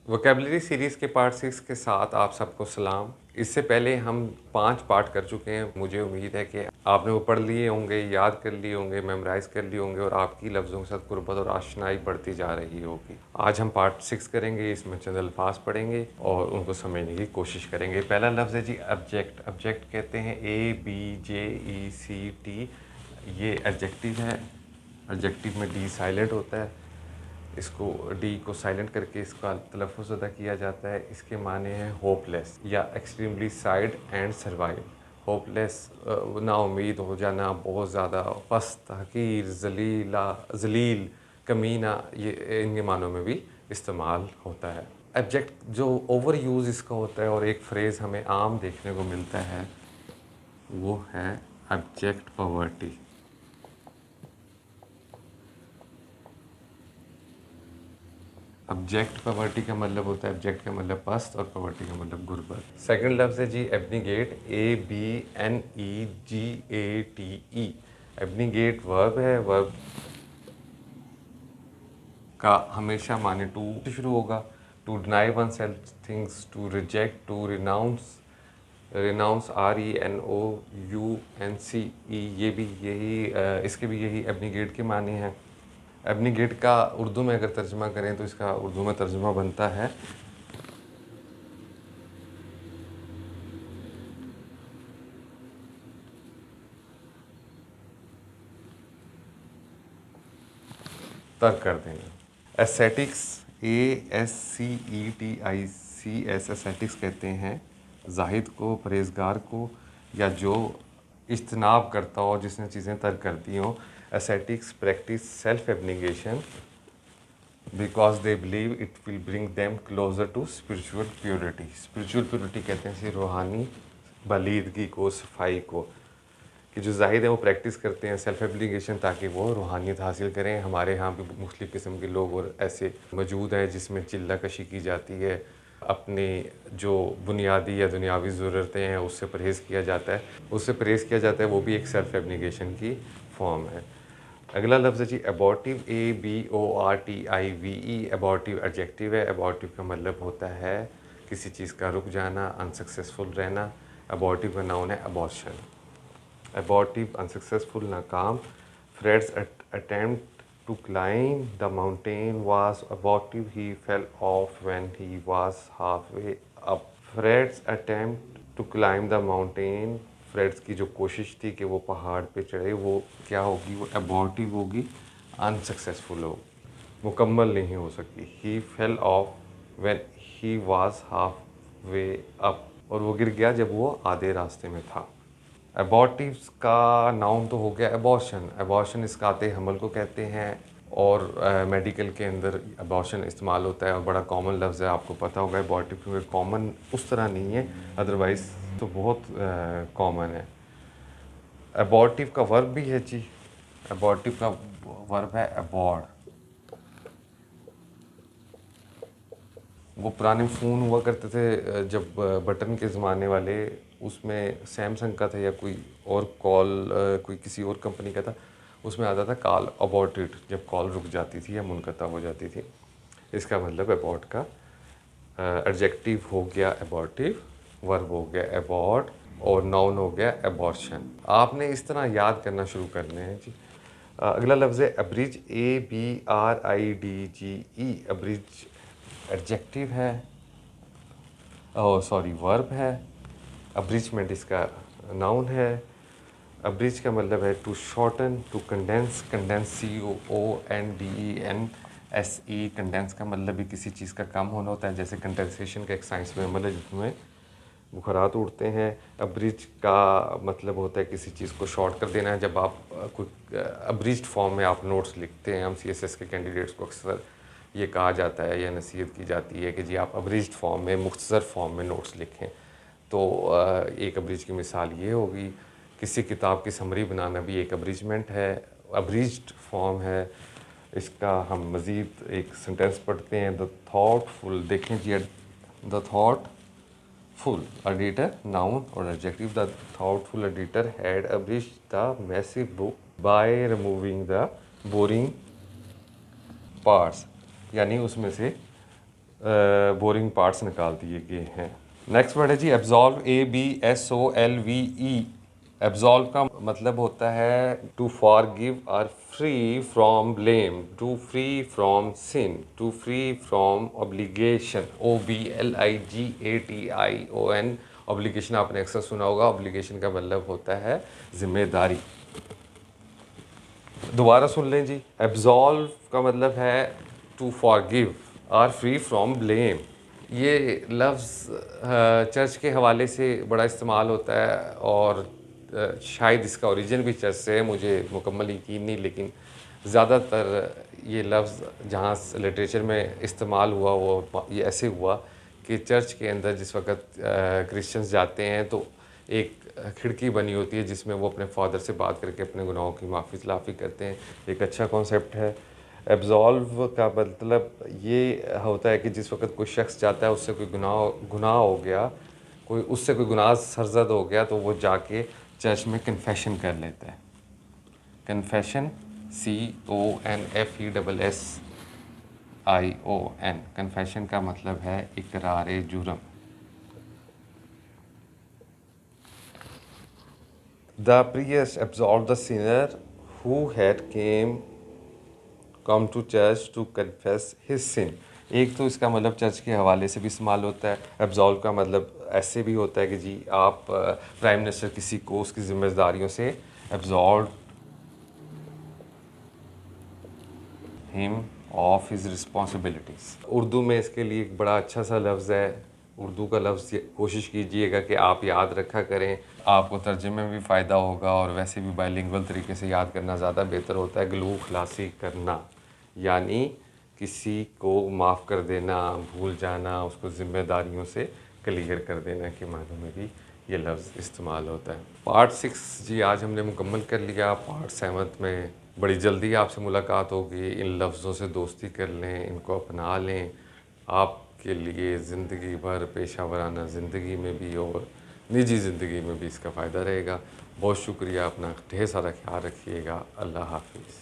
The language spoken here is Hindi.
वोकेबलरी सीरीज़ के पार्ट 6 के साथ आप सबको सलाम। इससे पहले हम 5 पार्ट कर चुके हैं। मुझे उम्मीद है कि आपने वो पढ़ लिए होंगे, याद कर लिए होंगे, मेमोराइज़ कर लिए होंगे और आपकी लफ्ज़ों के साथ गुर्बत और आशनाई बढ़ती जा रही होगी। आज हम पार्ट 6 करेंगे। इसमें चंद अल्फाज पढ़ेंगे और उनको समझने की कोशिश करेंगे। पहला लफ्ज़ है जी ऑब्जेक्ट। ऑब्जेक्ट कहते हैं ABJECT। ये एडजेक्टिव है। एडजेक्टिव में डी साइलेंट होता है। इसको डी को साइलेंट करके इसका तलफ़ुज़ अदा किया जाता है। इसके माने हैं होपलेस या extremely sad and survive. Hopeless, नाउम्मीद हो जाना, बहुत ज़्यादा पस्त, हकीर, जलील, कमीना, ये इनके मानों में भी इस्तेमाल होता है। ऑब्जेक्ट जो ओवर यूज़ इसका होता है और एक फ्रेज़ हमें आम देखने को मिलता है वो है ऑब्जेक्ट पॉवर्टी। ऑब्जेक्ट पॉवर्टी का मतलब होता है, ऑब्जेक्ट का मतलब पस्त और पॉवर्टी का मतलब गुर्बत। सेकंड लफ्ज़ है जी एब्निगेट। ABNEGATE। एब्निगेट वर्ब है। वर्ब का हमेशा माने टू से शुरू होगा। To deny oneself things, to reject, to renounce. Renounce RENOUNCE, ये भी यही इसके भी यही एब्निगेट के माने हैं। एब्निगेट का उर्दू में अगर तर्जमा करें तो इसका उर्दू में तर्जमा बनता है तर्क कर देना। एस्थेटिक्स ASCETICS एस्थेटिक्स कहते हैं जाहिद को, परहेजगार को, या जो इज्तनाब करता हो, जिसने चीज़ें तर्क कर दी हों। Aesthetics practice self abnegation because they believe it will bring them closer to spiritual purity. Spiritual purity कहते हैं रूहानी बलीदगी को, सफाई को, कि जो जाहिद है वो प्रैक्टिस करते हैं सेल्फ एब्लिगेशन ताकि वो रूहानियत हासिल करें। हमारे यहाँ भी मुख्तलिफ़ किस्म के लोग और ऐसे मौजूद हैं जिसमें चिल्ला कशी की जाती है, अपने जो बुनियादी या दुनियावी ज़रूरतें हैं उससे परहेज़ किया जाता है, वो भी एक सेल्फ एब्लिगेशन की फॉर्म है। अगला लफ्ज़ है जी एबॉर्टिव। ABORTIVE। एबॉर्टिव एडजेक्टिव है। एबॉर्टिव का मतलब होता है किसी चीज़ का रुक जाना, अनसक्सेसफुल रहना। एबॉर्टिव का नाउन है अबॉर्शन। एबॉर्टिव अनसक्सेसफुल, नाकाम। Fred's attempt to climb the mountain was abortive, he fell off when he was half way up. Fred's attempt to climb the mountain, Fred's की जो कोशिश थी कि वो पहाड़ पे चढ़े, वो क्या होगी, वो एबॉर्टिव होगी, अनसक्सेसफुल हो, मुकम्मल नहीं हो सकी। He fell off when he was half way up, और वो गिर गया जब वो आधे रास्ते में था। एबॉर्टिव्स का नाउन तो हो गया एबॉर्शन। एबॉर्शन इसकाते हमल को कहते हैं और मेडिकल के अंदर एबॉर्शन इस्तेमाल होता है और बड़ा कॉमन लफ्ज़ है, आपको पता होगा। एबॉर्टिव क्योंकि कॉमन उस तरह नहीं है, अदरवाइज़ तो बहुत कॉमन है। एबॉर्टिव का वर्ब भी है जी। एबॉर्टिव का वर्ब है अबॉर्ड। वो पुराने फ़ोन हुआ करते थे जब बटन के ज़माने वाले, उसमें सैमसंग का था या कोई और कॉल कोई किसी और कंपनी का था, उसमें आता था कॉल अबॉर्टेड, जब कॉल रुक जाती थी या मुनक़ता हो जाती थी। इसका मतलब अबॉर्ट का एडजेक्टिव हो गया अबॉर्टिव, वर्ब हो गया अबॉर्ड और नाउन हो गया अबॉर्शन। आपने इस तरह याद करना शुरू करने हैं जी। अगला लफ्ज़ है अब्रिज। ABRIDGE। अब्रिज एडजेक्टिव है, सॉरी वर्ब है। अब्रिजमेंट इसका नाउन है। अब्रिज का मतलब है to shorten, to condense. Condense CONDENSE। Condense का मतलब भी किसी चीज़ का कम होना होता है, जैसे कंडेंसेशन का एक साइंस में अमल है जिसमें बुखारात उड़ते हैं। अब्रिज का मतलब होता है किसी चीज़ को शॉर्ट कर देना है। जब आप कोई अब्रिज्ड फॉर्म में आप नोट्स लिखते हैं, हम CSS के कैंडिडेट्स को अक्सर ये कहा जाता है या नसीहत की जाती है कि जी आप अब्रिज्ड फॉर्म में, मुख्तसर फॉर्म में नोट्स लिखें। तो एक अब्रिज की मिसाल ये होगी, किसी किताब की समरी बनाना भी एक अब्रिजमेंट है, अब्रिज्ड फॉर्म है। इसका हम मज़ीद एक सेंटेंस पढ़ते हैं। द थॉटफुल, देखें जी, the thoughtful editor, noun or adjective. The thoughtful editor had abridged the massive book by removing the boring parts, यानी उसमें से बोरिंग पार्ट्स निकाल दिए गए हैं। नेक्स्ट वर्ड है जी एब्जॉल्व, ABSOLVE। एब्जॉल्व का मतलब होता है टू फॉरगिव और free from blame, to free from sin, to free from obligation, OBLIGATION। Obligation आपने अक्सर सुना होगा। ऑब्लिगेशन का मतलब होता है जिम्मेदारी। दोबारा सुन लें जी। एब्जॉल्व का मतलब है टू फॉरगिव और फ्री फ्रॉम ब्लेम। ये लफ्ज़ चर्च के हवाले से बड़ा इस्तेमाल होता है और शायद इसका ओरिजिन भी चर्च से है, मुझे मुकम्मल यकीन नहीं, लेकिन ज़्यादातर ये लफ्ज़ जहाँ लिटरेचर में इस्तेमाल हुआ वो ये ऐसे हुआ कि चर्च के अंदर जिस वक्त क्रिश्चियंस जाते हैं तो एक खिड़की बनी होती है जिसमें वो अपने फादर से बात करके अपने गुनाहों की माफ़ी तलाफ़ी करते हैं। एक अच्छा कॉन्सेप्ट है। एब्जॉल्व का मतलब ये होता है कि जिस वक्त कोई शख्स जाता है उससे कोई गुनाह हो गया, उससे कोई गुनाह सरजद हो गया, तो वो जाके चर्च में कन्फेशन कर लेता है। Confession, CONFESSION। कन्फेशन का मतलब है इकरार जुर्म। The priest absolved the sinner who had come to church to confess his sin। एक तो इसका मतलब चर्च के हवाले से भी इस्तेमाल होता है। एब्जॉल्व का मतलब ऐसे भी होता है कि जी आप प्राइम मिनिस्टर किसी को उसकी जिम्मेदारियों से absolve him of his responsibilities. Urdu में इसके लिए एक बड़ा अच्छा सा लफ्ज़ है। उर्दू का लफ्ज़ कोशिश कीजिएगा कि आप याद रखा करें, आपको तर्जुमे में भी फ़ायदा होगा और वैसे भी बाइलिंगुअल तरीके से याद करना ज़्यादा बेहतर होता है। गलू खलासी करना यानी किसी को माफ़ कर देना, भूल जाना, उसको ज़िम्मेदारियों से क्लियर कर देना के मानों में भी ये लफ्ज़ इस्तेमाल होता है। पार्ट 6 जी आज हमने मुकम्मल कर लिया। पार्ट 7 में बड़ी जल्दी आपसे मुलाकात होगी। इन लफ्ज़ों से दोस्ती कर लें, इनको अपना लें। आपके लिए ज़िंदगी भर पेशा वराना ज़िंदगी में भी और निजी ज़िंदगी में भी इसका फ़ायदा रहेगा। बहुत शुक्रिया। अपना ढेर सारा ख्याल रखिएगा। अल्लाह हाफिज़।